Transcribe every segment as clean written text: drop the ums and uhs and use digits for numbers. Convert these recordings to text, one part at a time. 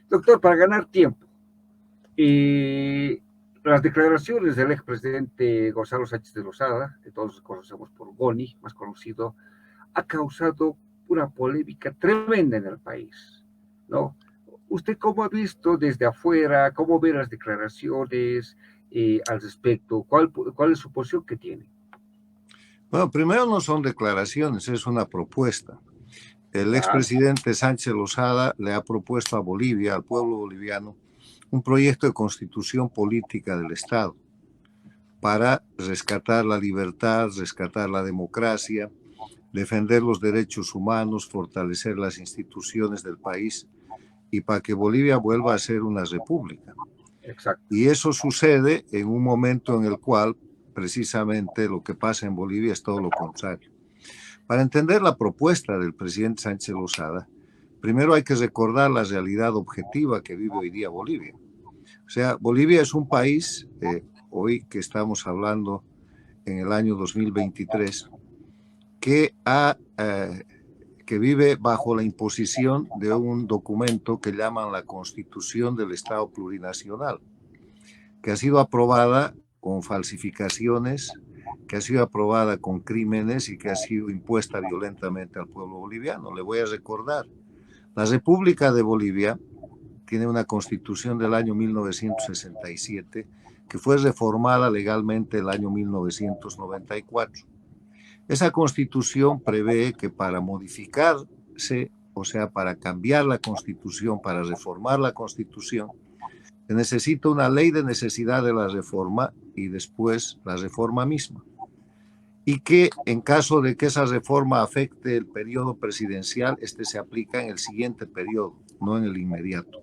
Doctor, para ganar tiempo, las declaraciones del expresidente Gonzalo Sánchez de Lozada, que todos conocemos por Goni, más conocido, ha causado una polémica tremenda en el país, ¿no? ¿Usted cómo ha visto desde afuera, cómo ve las declaraciones al respecto? ¿Cuál es su posición que tiene? Bueno, primero no son declaraciones, es una propuesta. El expresidente Sánchez Lozada le ha propuesto a Bolivia, al pueblo boliviano, un proyecto de constitución política del Estado para rescatar la libertad, rescatar la democracia, defender los derechos humanos, fortalecer las instituciones del país y para que Bolivia vuelva a ser una república. Exacto. Y eso sucede en un momento en el cual precisamente lo que pasa en Bolivia es todo lo contrario. Para entender la propuesta del presidente Sánchez Lozada, primero hay que recordar la realidad objetiva que vive hoy día Bolivia. O sea, Bolivia es un país, hoy que estamos hablando en el año 2023, que vive bajo la imposición de un documento que llaman la Constitución del Estado Plurinacional, que ha sido aprobada con falsificaciones, que ha sido aprobada con crímenes y que ha sido impuesta violentamente al pueblo boliviano. Le voy a recordar, la República de Bolivia tiene una constitución del año 1967 que fue reformada legalmente el año 1994. Esa constitución prevé que para modificarse, o sea, para cambiar la constitución, para reformar la constitución, se necesita una ley de necesidad de la reforma y después la reforma misma. Y que en caso de que esa reforma afecte el periodo presidencial, este se aplica en el siguiente periodo, no en el inmediato.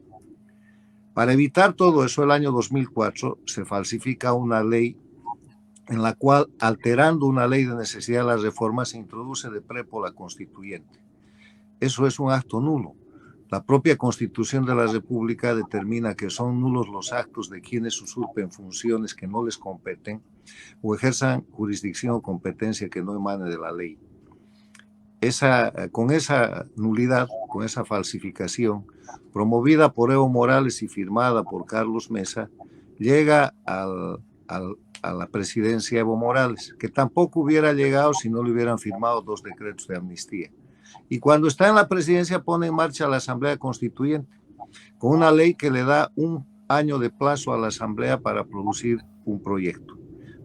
Para evitar todo eso, el año 2004 se falsifica una ley en la cual, alterando una ley de necesidad de la reforma, se introduce de prepo la constituyente. Eso es un acto nulo. La propia Constitución de la República determina que son nulos los actos de quienes usurpen funciones que no les competen o ejerzan jurisdicción o competencia que no emane de la ley. Con esa nulidad, con esa falsificación, promovida por Evo Morales y firmada por Carlos Mesa, llega a la presidencia Evo Morales, que tampoco hubiera llegado si no le hubieran firmado 2 decretos de amnistía. Y cuando está en la presidencia pone en marcha la Asamblea Constituyente, con una ley que le da 1 año de plazo a la Asamblea para producir un proyecto.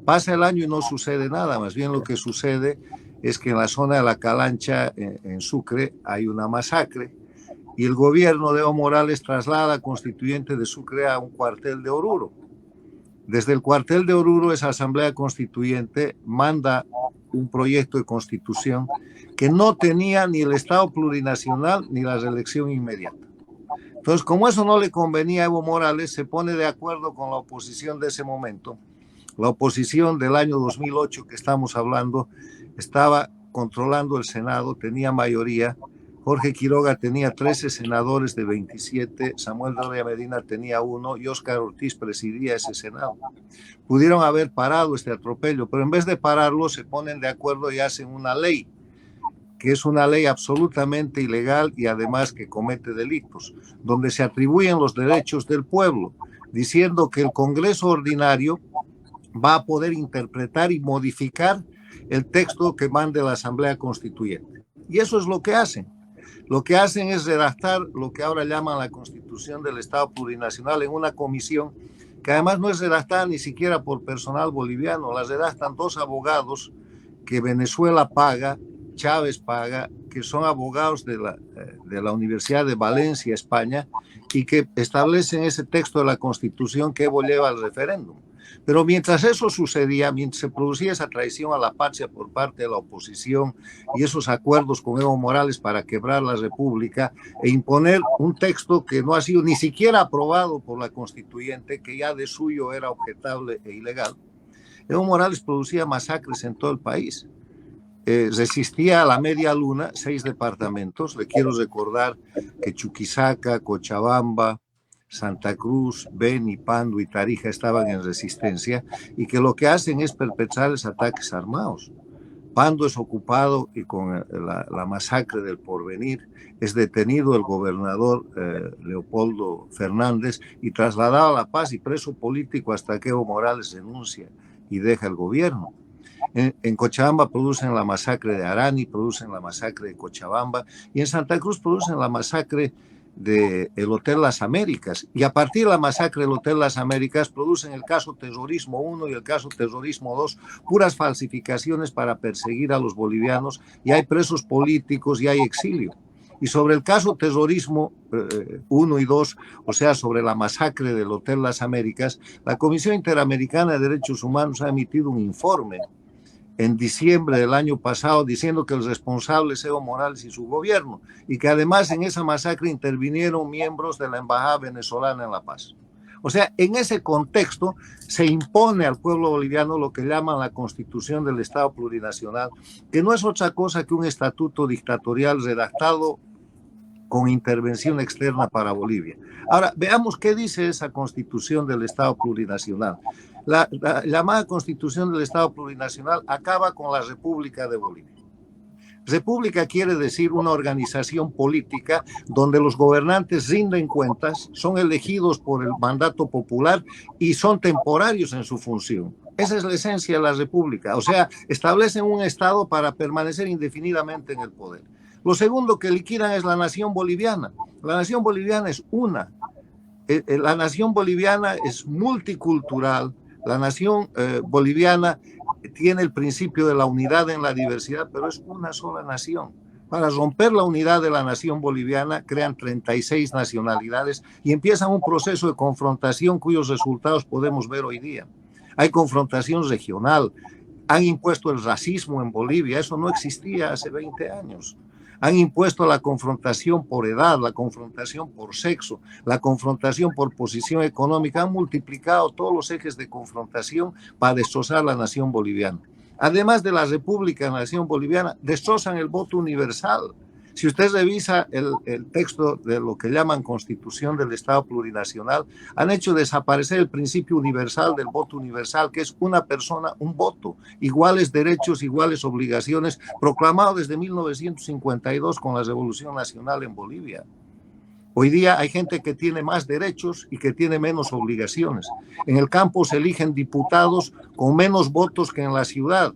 Pasa el año y no sucede nada, más bien lo que sucede es que en la zona de La Calancha, en Sucre, hay una masacre y el gobierno de Evo Morales traslada la Constituyente de Sucre a un cuartel de Oruro. Desde el cuartel de Oruro, esa Asamblea Constituyente manda un proyecto de constitución que no tenía ni el Estado plurinacional ni la reelección inmediata. Entonces, como eso no le convenía a Evo Morales, se pone de acuerdo con la oposición de ese momento. La oposición del año 2008 que estamos hablando estaba controlando el Senado, tenía mayoría. Jorge Quiroga tenía 13 senadores de 27, Samuel Doria Medina tenía 1 y Óscar Ortiz presidía ese Senado. Pudieron haber parado este atropello, pero en vez de pararlo se ponen de acuerdo y hacen una ley, que es una ley absolutamente ilegal y además que comete delitos, donde se atribuyen los derechos del pueblo, diciendo que el Congreso ordinario va a poder interpretar y modificar el texto que mande la Asamblea Constituyente. Y eso es lo que hacen. Lo que hacen es redactar lo que ahora llaman la Constitución del Estado Plurinacional en una comisión que además no es redactada ni siquiera por personal boliviano, la redactan 2 abogados que Venezuela paga, Chávez paga, que son abogados de la Universidad de Valencia, España, y que establecen ese texto de la Constitución que Evo lleva al referéndum. Pero mientras eso sucedía, mientras se producía esa traición a la patria por parte de la oposición y esos acuerdos con Evo Morales para quebrar la República e imponer un texto que no ha sido ni siquiera aprobado por la Constituyente, que ya de suyo era objetable e ilegal, Evo Morales producía masacres en todo el país. Resistía a la media luna 6 departamentos. Le quiero recordar que Chuquisaca, Cochabamba, Santa Cruz, Beni, Pando y Tarija estaban en resistencia y que lo que hacen es perpetrarles ataques armados. Pando es ocupado y con la masacre del Porvenir es detenido el gobernador Leopoldo Fernández y trasladado a La Paz y preso político hasta que Evo Morales renuncia y deja el gobierno. En Cochabamba producen la masacre de Arani, producen la masacre de Cochabamba y en Santa Cruz producen la masacre del Hotel Las Américas. Y a partir de la masacre del Hotel Las Américas producen el caso Terrorismo 1 y el caso Terrorismo 2, puras falsificaciones para perseguir a los bolivianos, y hay presos políticos y hay exilio. Y sobre el caso Terrorismo 1 y 2, o sea, sobre la masacre del Hotel Las Américas, la Comisión Interamericana de Derechos Humanos ha emitido un informe en diciembre del año pasado diciendo que el responsable es Evo Morales y su gobierno, y que además en esa masacre intervinieron miembros de la Embajada venezolana en La Paz. O sea, en ese contexto se impone al pueblo boliviano lo que llaman la Constitución del Estado Plurinacional, que no es otra cosa que un estatuto dictatorial redactado con intervención externa para Bolivia. Ahora, veamos qué dice esa Constitución del Estado Plurinacional. La llamada Constitución del Estado Plurinacional acaba con la República de Bolivia. República quiere decir una organización política donde los gobernantes rinden cuentas, son elegidos por el mandato popular y son temporarios en su función. Esa es la esencia de la República. O sea, establecen un Estado para permanecer indefinidamente en el poder. Lo segundo que liquidan es la nación boliviana. La nación boliviana es una. La nación boliviana es multicultural. La nación boliviana tiene el principio de la unidad en la diversidad, pero es una sola nación. Para romper la unidad de la nación boliviana, crean 36 nacionalidades y empiezan un proceso de confrontación cuyos resultados podemos ver hoy día. Hay confrontación regional. Han impuesto el racismo en Bolivia. Eso no existía hace 20 años. Han impuesto la confrontación por edad, la confrontación por sexo, la confrontación por posición económica. Han multiplicado todos los ejes de confrontación para destrozar la nación boliviana. Además de la República, la nación boliviana, destrozan el voto universal. Si usted revisa el texto de lo que llaman Constitución del Estado Plurinacional, han hecho desaparecer el principio universal del voto universal, que es una persona, un voto, iguales derechos, iguales obligaciones, proclamado desde 1952 con la Revolución Nacional en Bolivia. Hoy día hay gente que tiene más derechos y que tiene menos obligaciones. En el campo se eligen diputados con menos votos que en la ciudad.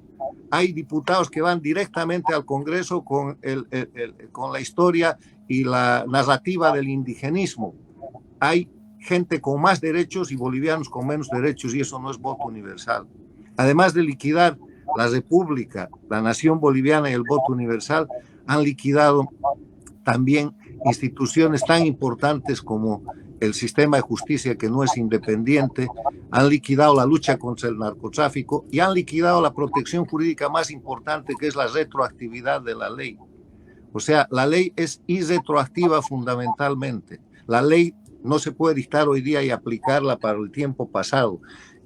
Hay diputados que van directamente al Congreso con la historia y la narrativa del indigenismo. Hay gente con más derechos y bolivianos con menos derechos, y eso no es voto universal. Además de liquidar la República, la nación boliviana y el voto universal, han liquidado también instituciones tan importantes como el sistema de justicia, que no es independiente, han liquidado la lucha contra el narcotráfico y han liquidado la protección jurídica más importante, que es la retroactividad de la ley. O sea, la ley es irretroactiva fundamentalmente. La ley no se puede dictar hoy día y aplicarla para el tiempo pasado.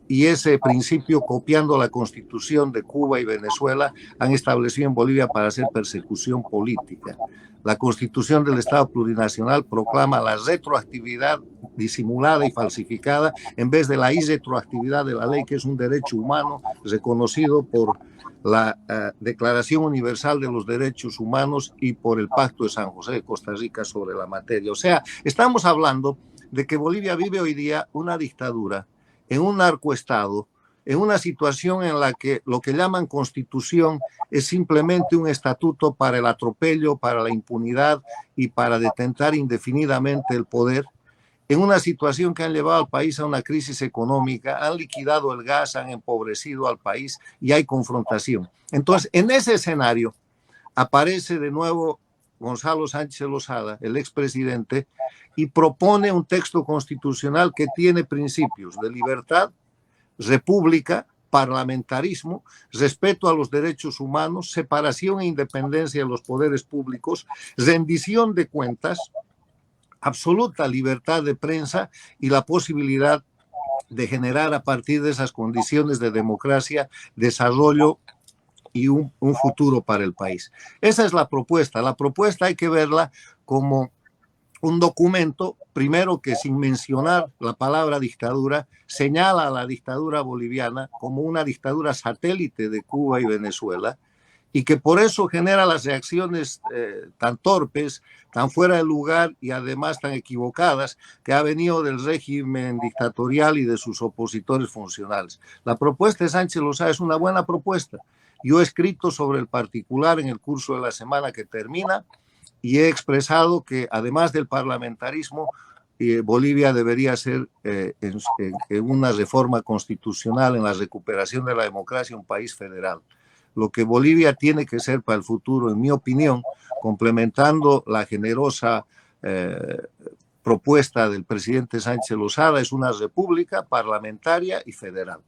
Y ese principio, copiando la Constitución de Cuba y Venezuela, han establecido en Bolivia para hacer persecución política. La Constitución del Estado Plurinacional proclama la retroactividad disimulada y falsificada en vez de la irretroactividad de la ley, que es un derecho humano reconocido por la Declaración Universal de los Derechos Humanos y por el Pacto de San José de Costa Rica sobre la materia. O sea, estamos hablando de que Bolivia vive hoy día una dictadura, en un narcoestado, en una situación en la que lo que llaman constitución es simplemente un estatuto para el atropello, para la impunidad y para detentar indefinidamente el poder, en una situación que han llevado al país a una crisis económica, han liquidado el gas, han empobrecido al país y hay confrontación. Entonces, en ese escenario aparece de nuevo Gonzalo Sánchez Lozada, el expresidente, y propone un texto constitucional que tiene principios de libertad, república, parlamentarismo, respeto a los derechos humanos, separación e independencia de los poderes públicos, rendición de cuentas, absoluta libertad de prensa y la posibilidad de generar a partir de esas condiciones de democracia, desarrollo y un futuro para el país. Esa es la propuesta. La propuesta hay que verla como un documento, primero, que sin mencionar la palabra dictadura, señala a la dictadura boliviana como una dictadura satélite de Cuba y Venezuela, y que por eso genera las reacciones tan torpes, tan fuera de lugar y además tan equivocadas que ha venido del régimen dictatorial y de sus opositores funcionales. La propuesta de Sánchez Lozada es una buena propuesta. Yo he escrito sobre el particular en el curso de la semana que termina y he expresado que además del parlamentarismo, Bolivia debería ser en una reforma constitucional, en la recuperación de la democracia, un país federal. Lo que Bolivia tiene que ser para el futuro, en mi opinión, complementando la generosa propuesta del presidente Sánchez Lozada, es una república parlamentaria y federal.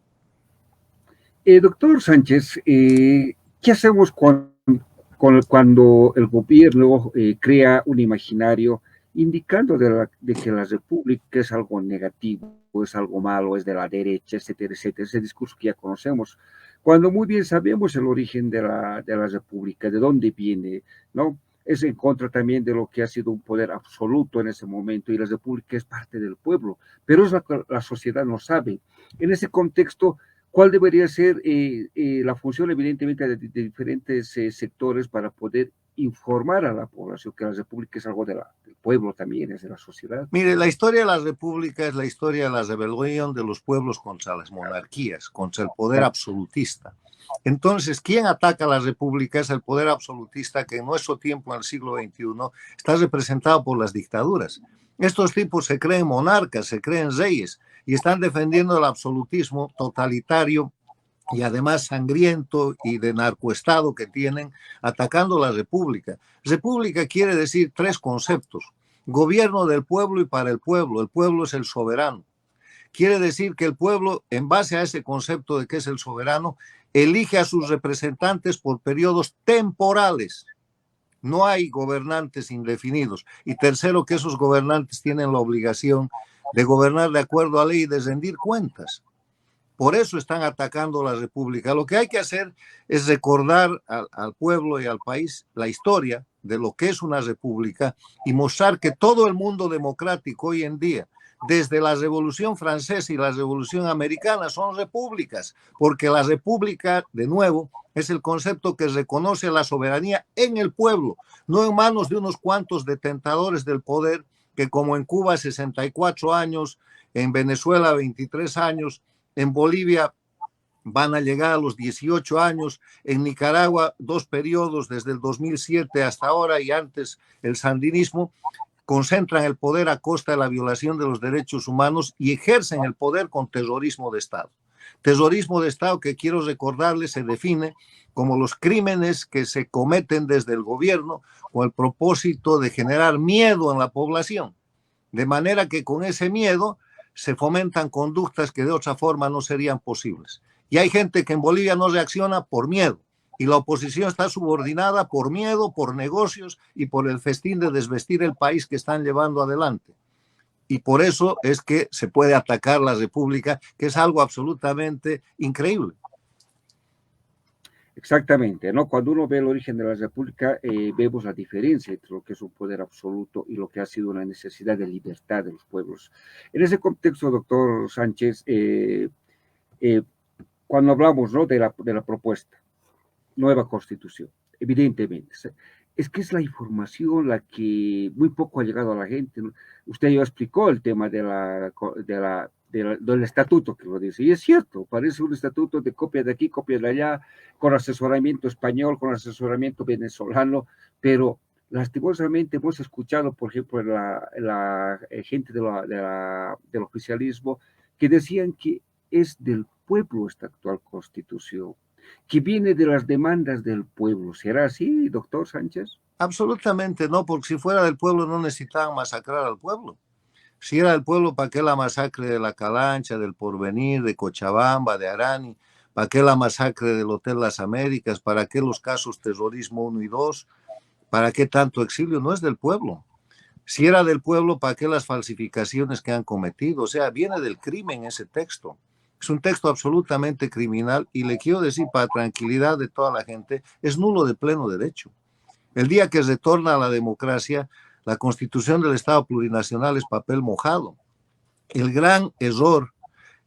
Doctor Sánchez, ¿qué hacemos cuando el gobierno crea un imaginario indicando de que la república es algo negativo, es algo malo, es de la derecha, etcétera, etcétera? Ese discurso que ya conocemos, cuando muy bien sabemos el origen de la república, de dónde viene, ¿no? Es en contra también de lo que ha sido un poder absoluto en ese momento, y la república es parte del pueblo, pero es la sociedad no sabe. En ese contexto, ¿cuál debería ser la función, evidentemente, de diferentes sectores para poder informar a la población que la república es algo del pueblo también, es de la sociedad? Mire, la historia de la república es la historia de la rebelión de los pueblos contra las monarquías, contra el poder absolutista. Entonces, ¿quién ataca a la república? Es el poder absolutista que en nuestro tiempo, en el siglo XXI, está representado por las dictaduras. Estos tipos se creen monarcas, se creen reyes y están defendiendo el absolutismo totalitario y además sangriento y de narcoestado que tienen, atacando la república. República quiere decir tres conceptos: gobierno del pueblo y para el pueblo es el soberano. Quiere decir que el pueblo, en base a ese concepto de que es el soberano, elige a sus representantes por periodos temporales. No hay gobernantes indefinidos. Y tercero, que esos gobernantes tienen la obligación de gobernar de acuerdo a ley y de rendir cuentas. Por eso están atacando la república. Lo que hay que hacer es recordar al pueblo y al país la historia de lo que es una república y mostrar que todo el mundo democrático hoy en día, desde la Revolución Francesa y la Revolución Americana, son repúblicas, porque la república, de nuevo, es el concepto que reconoce la soberanía en el pueblo, no en manos de unos cuantos detentadores del poder, que como en Cuba 64 años, en Venezuela 23 años, en Bolivia van a llegar a los 18 años, en Nicaragua 2 periodos desde el 2007 hasta ahora y antes el sandinismo, concentran el poder a costa de la violación de los derechos humanos y ejercen el poder con terrorismo de Estado. Terrorismo de Estado que, quiero recordarles, se define como los crímenes que se cometen desde el gobierno con el propósito de generar miedo en la población, de manera que con ese miedo se fomentan conductas que de otra forma no serían posibles. Y hay gente que en Bolivia no reacciona por miedo, y la oposición está subordinada por miedo, por negocios y por el festín de desvestir el país que están llevando adelante. Y por eso es que se puede atacar la república, que es algo absolutamente increíble. Exactamente, ¿no? Cuando uno ve el origen de la república, vemos la diferencia entre lo que es un poder absoluto y lo que ha sido una necesidad de libertad de los pueblos. En ese contexto, doctor Sánchez, cuando hablamos, ¿no?, de la propuesta, nueva constitución, evidentemente, es que es la información la que muy poco ha llegado a la gente, ¿no? Usted ya explicó el tema del estatuto que lo dice, y es cierto, parece un estatuto de copia de aquí, copia de allá, con asesoramiento español, con asesoramiento venezolano, pero lastimosamente hemos escuchado, por ejemplo, la gente del oficialismo, que decían que es del pueblo esta actual constitución, que viene de las demandas del pueblo. ¿Será así, doctor Sánchez? Absolutamente no, porque si fuera del pueblo no necesitaban masacrar al pueblo. Si era del pueblo, ¿para qué la masacre de la Calancha, del Porvenir, de Cochabamba, de Arani? ¿Para qué la masacre del Hotel Las Américas? ¿Para qué los casos terrorismo 1 y 2? ¿Para qué tanto exilio? No es del pueblo. Si era del pueblo, ¿para qué las falsificaciones que han cometido? O sea, viene del crimen ese texto. Es un texto absolutamente criminal y le quiero decir, para tranquilidad de toda la gente, es nulo de pleno derecho. El día que retorna a la democracia, la constitución del Estado plurinacional es papel mojado. El gran error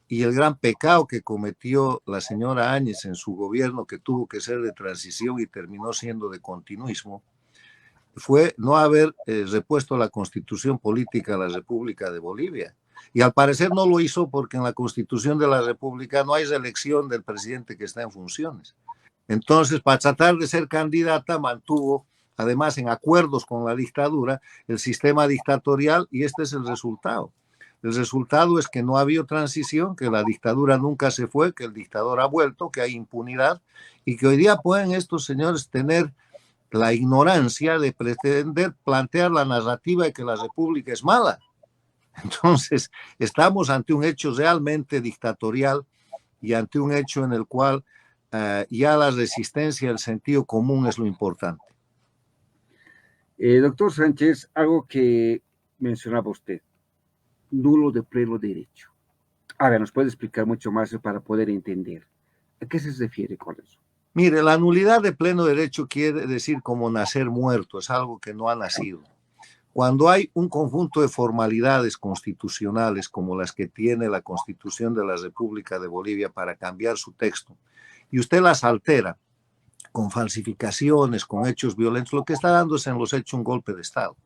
y el gran pecado que cometió la señora Áñez en su gobierno, que tuvo que ser de transición y terminó siendo de continuismo, fue no haber repuesto la constitución política de la República de Bolivia. Y al parecer no lo hizo porque en la constitución de la República no hay reelección del presidente que está en funciones. Entonces, para tratar de ser candidata, mantuvo, además en acuerdos con la dictadura, el sistema dictatorial, y este es el resultado. El resultado es que no ha habido transición, que la dictadura nunca se fue, que el dictador ha vuelto, que hay impunidad, y que hoy día pueden estos señores tener la ignorancia de pretender plantear la narrativa de que la república es mala. Entonces, estamos ante un hecho realmente dictatorial y ante un hecho en el cual ya la resistencia al sentido común es lo importante. Doctor Sánchez, algo que mencionaba usted, nulo de pleno derecho. A ver, ¿nos puede explicar mucho más para poder entender? ¿A qué se refiere con eso? Mire, la nulidad de pleno derecho quiere decir como nacer muerto, es algo que no ha nacido. Cuando hay un conjunto de formalidades constitucionales como las que tiene la Constitución de la República de Bolivia para cambiar su texto, y usted las altera con falsificaciones, con hechos violentos, lo que está dando es en los hechos un golpe de Estado.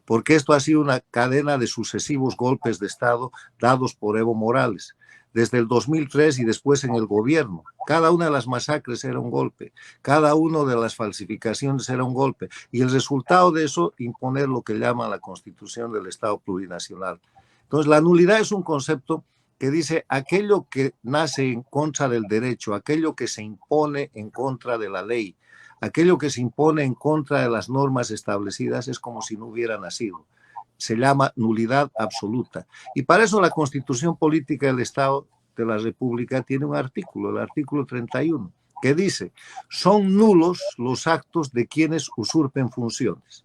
Porque esto ha sido una cadena de sucesivos golpes de Estado dados por Evo Morales, desde el 2003 y después en el gobierno. Cada una de las masacres era un golpe, cada una de las falsificaciones era un golpe, y el resultado de eso, imponer lo que llaman la Constitución del Estado Plurinacional. Entonces, la nulidad es un concepto que dice aquello que nace en contra del derecho, aquello que se impone en contra de la ley, aquello que se impone en contra de las normas establecidas, es como si no hubiera nacido. Se llama nulidad absoluta. Y para eso la Constitución Política del Estado de la República tiene un artículo, el artículo 31, que dice: son nulos los actos de quienes usurpen funciones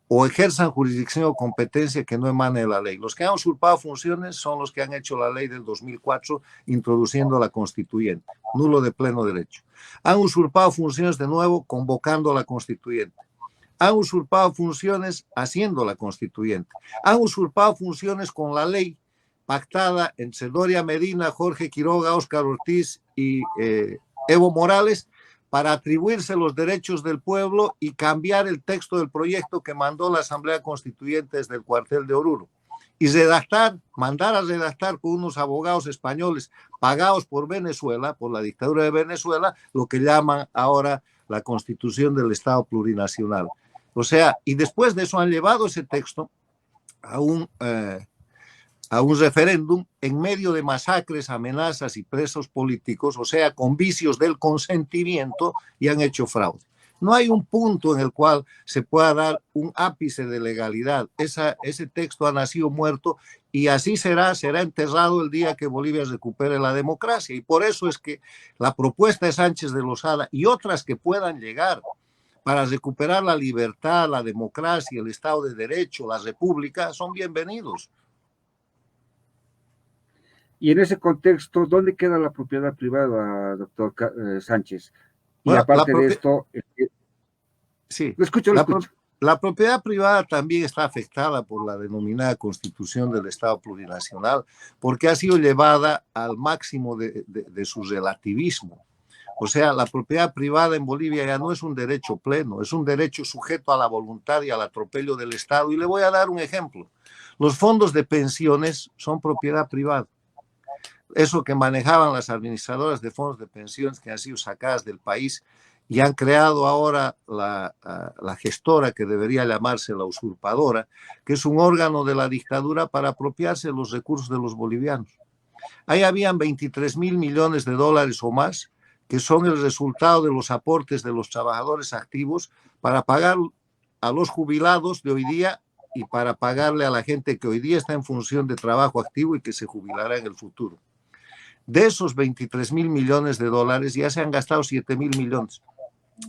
o ejerzan jurisdicción o competencia que no emane de la ley. Los que han usurpado funciones son los que han hecho la ley del 2004 introduciendo la constituyente, nulo de pleno derecho. Han usurpado funciones de nuevo convocando la constituyente. Han usurpado funciones haciendo la constituyente. Han usurpado funciones con la ley pactada entre Doria Medina, Jorge Quiroga, Óscar Ortiz y Evo Morales, para atribuirse los derechos del pueblo y cambiar el texto del proyecto que mandó la Asamblea Constituyente desde el cuartel de Oruro. Y mandar a redactar con unos abogados españoles pagados por Venezuela, por la dictadura de Venezuela, lo que llaman ahora la Constitución del Estado Plurinacional. O sea, y después de eso han llevado ese texto a un referéndum en medio de masacres, amenazas y presos políticos, o sea, con vicios del consentimiento, y han hecho fraude. No hay un punto en el cual se pueda dar un ápice de legalidad. Ese texto ha nacido muerto y así será enterrado el día que Bolivia recupere la democracia. Y por eso es que la propuesta de Sánchez de Lozada y otras que puedan llegar para recuperar la libertad, la democracia, el Estado de Derecho, la República, son bienvenidos. Y en ese contexto, ¿dónde queda la propiedad privada, doctor Sánchez? Y bueno, aparte de esto, sí, lo escucho. La propiedad privada también está afectada por la denominada Constitución del Estado Plurinacional, porque ha sido llevada al máximo de su relativismo. O sea, la propiedad privada en Bolivia ya no es un derecho pleno, es un derecho sujeto a la voluntad y al atropello del Estado. Y le voy a dar un ejemplo. Los fondos de pensiones son propiedad privada. Eso que manejaban las administradoras de fondos de pensiones que han sido sacadas del país y han creado ahora la gestora, que debería llamarse la usurpadora, que es un órgano de la dictadura para apropiarse de los recursos de los bolivianos. Ahí habían 23.000 millones de dólares o más, que son el resultado de los aportes de los trabajadores activos para pagar a los jubilados de hoy día y para pagarle a la gente que hoy día está en función de trabajo activo y que se jubilará en el futuro. De esos 23.000 millones de dólares ya se han gastado 7.000 millones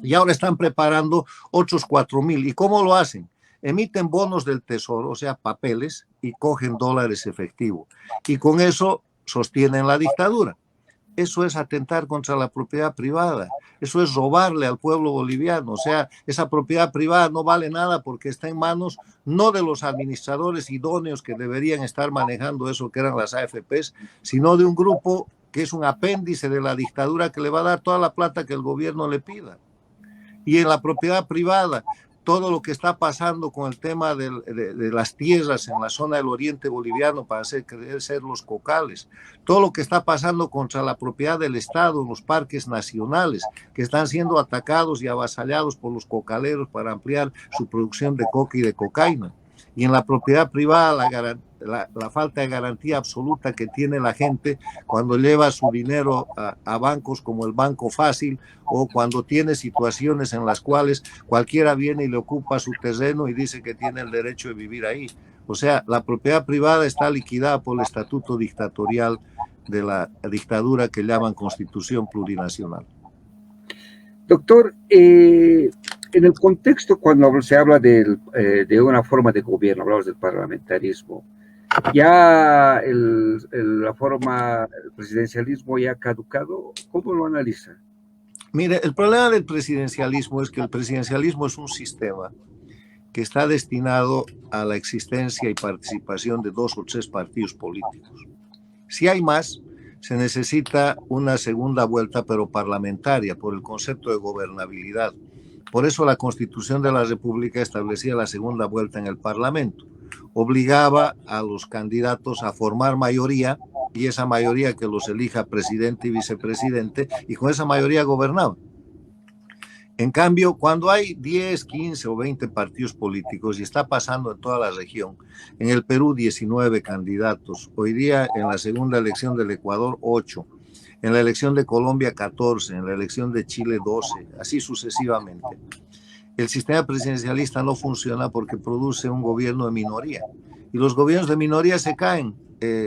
y ahora están preparando otros 4.000. ¿Y cómo lo hacen? Emiten bonos del tesoro, o sea, papeles, y cogen dólares efectivos. Y con eso sostienen la dictadura. eso es atentar contra la propiedad privada, eso es robarle al pueblo boliviano. O sea, esa propiedad privada no vale nada porque está en manos no de los administradores idóneos que deberían estar manejando eso que eran las AFPs, sino de un grupo que es un apéndice de la dictadura que le va a dar toda la plata que el gobierno le pida. Y en la propiedad privada, todo lo que está pasando con el tema de las tierras en la zona del oriente boliviano para hacer crecer los cocales, todo lo que está pasando contra la propiedad del Estado en los parques nacionales, que están siendo atacados y avasallados por los cocaleros para ampliar su producción de coca y de cocaína. Y en la propiedad privada, la falta de garantía absoluta que tiene la gente cuando lleva su dinero a bancos como el Banco Fácil, o cuando tiene situaciones en las cuales cualquiera viene y le ocupa su terreno y dice que tiene el derecho de vivir ahí. O sea, la propiedad privada está liquidada por el estatuto dictatorial de la dictadura que llaman Constitución Plurinacional. Doctor, en el contexto cuando se habla de una forma de gobierno, hablamos del parlamentarismo, ya el presidencialismo ya ha caducado, ¿cómo lo analiza? Mire, el problema del presidencialismo es que el presidencialismo es un sistema que está destinado a la existencia y participación de 2 o 3 partidos políticos. Si hay más, se necesita una segunda vuelta, pero parlamentaria, por el concepto de gobernabilidad. Por eso la Constitución de la República establecía la segunda vuelta en el Parlamento. Obligaba a los candidatos a formar mayoría, y esa mayoría que los elija presidente y vicepresidente, y con esa mayoría gobernaba. En cambio, cuando hay 10, 15 o 20 partidos políticos, y está pasando en toda la región, en el Perú 19 candidatos, hoy día en la segunda elección del Ecuador 8, en la elección de Colombia 14, en la elección de Chile 12, así sucesivamente. El sistema presidencialista no funciona porque produce un gobierno de minoría, y los gobiernos de minoría se caen.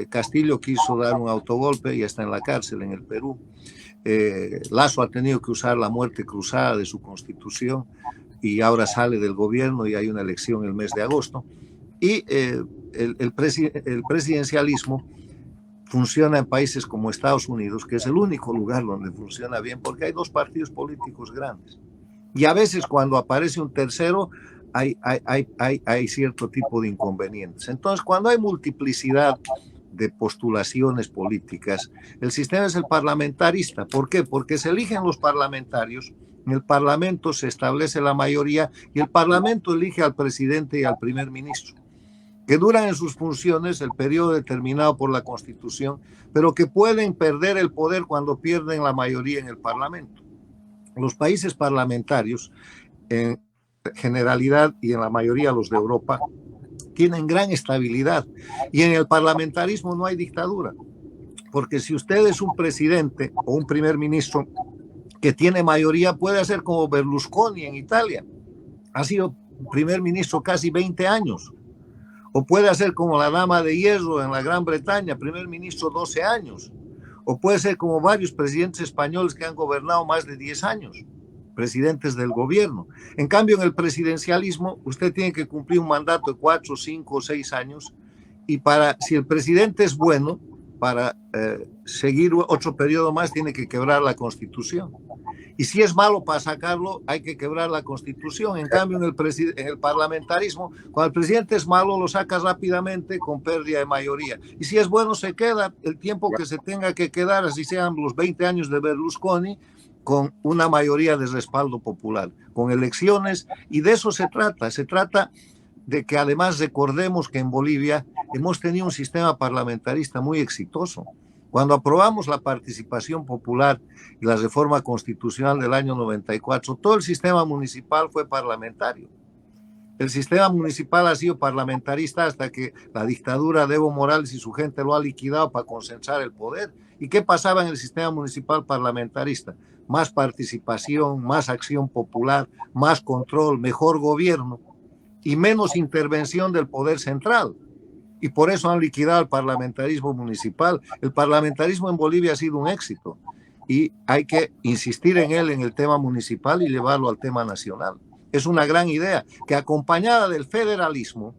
Castillo quiso dar un autogolpe y está en la cárcel en el Perú. Lasso ha tenido que usar la muerte cruzada de su constitución y ahora sale del gobierno y hay una elección el mes de agosto. Y el presidencialismo funciona en países como Estados Unidos, que es el único lugar donde funciona bien porque hay 2 partidos políticos grandes. Y a veces cuando aparece un tercero hay cierto tipo de inconvenientes. Entonces, cuando hay multiplicidad de postulaciones políticas, el sistema es el parlamentarista. ¿Por qué? Porque se eligen los parlamentarios, en el Parlamento se establece la mayoría y el Parlamento elige al presidente y al primer ministro, que duran en sus funciones el periodo determinado por la Constitución, pero que pueden perder el poder cuando pierden la mayoría en el Parlamento. Los países parlamentarios, en generalidad y en la mayoría los de Europa, tienen gran estabilidad, y en el parlamentarismo no hay dictadura, porque si usted es un presidente o un primer ministro que tiene mayoría, puede hacer como Berlusconi en Italia, ha sido primer ministro casi 20 años, o puede hacer como la dama de hierro en la Gran Bretaña, primer ministro 12 años, o puede ser como varios presidentes españoles que han gobernado más de 10 años, presidentes del gobierno. En cambio, en el presidencialismo, usted tiene que cumplir un mandato de 4, 5 o 6 años, y si el presidente es bueno, para seguir otro periodo más, tiene que quebrar la Constitución. Y si es malo para sacarlo, hay que quebrar la Constitución. En cambio, en el parlamentarismo, cuando el presidente es malo, lo saca rápidamente con pérdida de mayoría. Y si es bueno, se queda el tiempo que se tenga que quedar, así sean los 20 años de Berlusconi, con una mayoría de respaldo popular, con elecciones, y de eso se trata. Se trata de que además recordemos que en Bolivia hemos tenido un sistema parlamentarista muy exitoso. Cuando aprobamos la participación popular y la reforma constitucional del año 94, todo el sistema municipal fue parlamentario. El sistema municipal ha sido parlamentarista hasta que la dictadura de Evo Morales y su gente lo ha liquidado para concentrar el poder. ¿Y qué pasaba en el sistema municipal parlamentarista? Más participación, más acción popular, más control, mejor gobierno y menos intervención del poder central. Y por eso han liquidado el parlamentarismo municipal. El parlamentarismo en Bolivia ha sido un éxito y hay que insistir en él, en el tema municipal, y llevarlo al tema nacional. Es una gran idea que, acompañada del federalismo,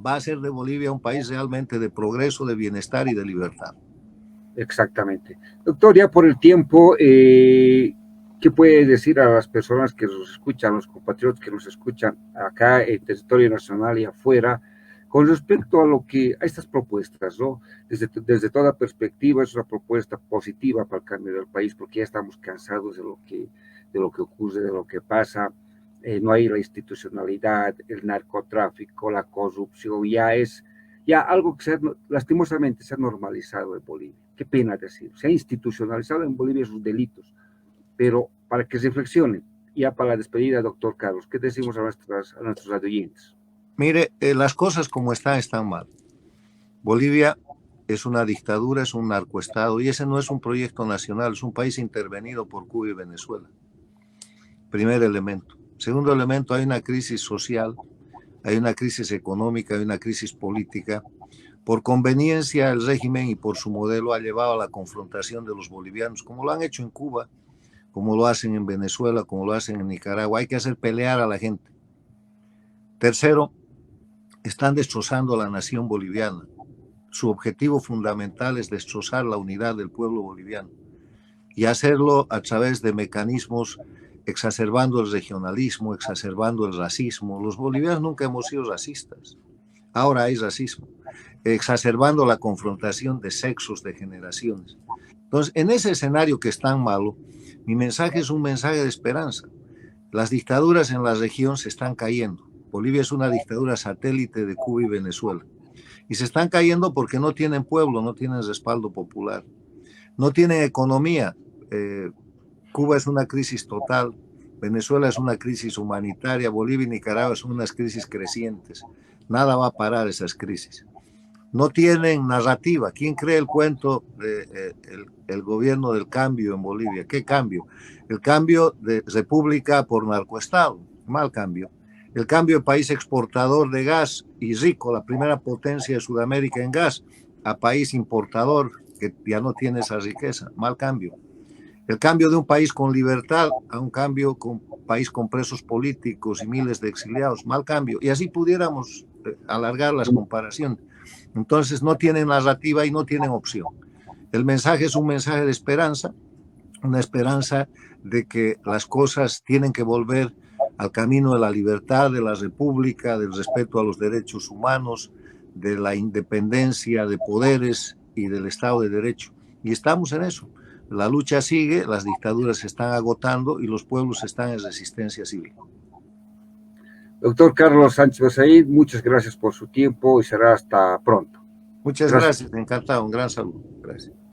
va a hacer de Bolivia un país realmente de progreso, de bienestar y de libertad. exactamente. Doctor, ya por el tiempo, ¿qué puede decir a las personas que nos escuchan, los compatriotas que nos escuchan acá en territorio nacional y afuera, con respecto a a estas propuestas, ¿no? Desde toda perspectiva es una propuesta positiva para el cambio del país, porque ya estamos cansados de lo que ocurre, de lo que pasa. No hay la institucionalidad, el narcotráfico, la corrupción, ya algo que lastimosamente se ha normalizado en Bolivia. Qué pena decir, se ha institucionalizado en Bolivia sus delitos, pero para que reflexionen, ya para la despedida, doctor Carlos, ¿qué decimos a nuestros radioyentes? Mire, las cosas como están mal. Bolivia es una dictadura, es un narcoestado, y ese no es un proyecto nacional, es un país intervenido por Cuba y Venezuela. Primer elemento. Segundo elemento, hay una crisis social, hay una crisis económica, hay una crisis política. Por conveniencia, el régimen y por su modelo ha llevado a la confrontación de los bolivianos, como lo han hecho en Cuba, como lo hacen en Venezuela, como lo hacen en Nicaragua. Hay que hacer pelear a la gente. Tercero, están destrozando la nación boliviana. Su objetivo fundamental es destrozar la unidad del pueblo boliviano y hacerlo a través de mecanismos exacerbando el regionalismo, exacerbando el racismo. Los bolivianos nunca hemos sido racistas. Ahora hay racismo, exacerbando la confrontación de sexos, de generaciones. Entonces, en ese escenario que es tan malo, mi mensaje es un mensaje de esperanza. Las dictaduras en la región se están cayendo. Bolivia es una dictadura satélite de Cuba y Venezuela. Y se están cayendo porque no tienen pueblo, no tienen respaldo popular, no tienen economía. Cuba es una crisis total, Venezuela es una crisis humanitaria, Bolivia y Nicaragua son unas crisis crecientes. Nada va a parar esas crisis. No tienen narrativa. ¿Quién cree el cuento del gobierno del cambio en Bolivia? ¿Qué cambio? El cambio de república por narcoestado, mal cambio. El cambio de país exportador de gas y rico, la primera potencia de Sudamérica en gas, a país importador que ya no tiene esa riqueza, mal cambio. El cambio de un país con libertad a un cambio con país con presos políticos y miles de exiliados, mal cambio. Y así pudiéramos alargar las comparaciones. Entonces no tienen narrativa y no tienen opción. El mensaje es un mensaje de esperanza, una esperanza de que las cosas tienen que volver al camino de la libertad, de la república, del respeto a los derechos humanos, de la independencia de poderes y del Estado de Derecho. Y estamos en eso. La lucha sigue, las dictaduras se están agotando y los pueblos están en resistencia civil. Doctor Carlos Sánchez Basaid, muchas gracias por su tiempo y será hasta pronto. Muchas gracias, encantado, un gran saludo. Gracias.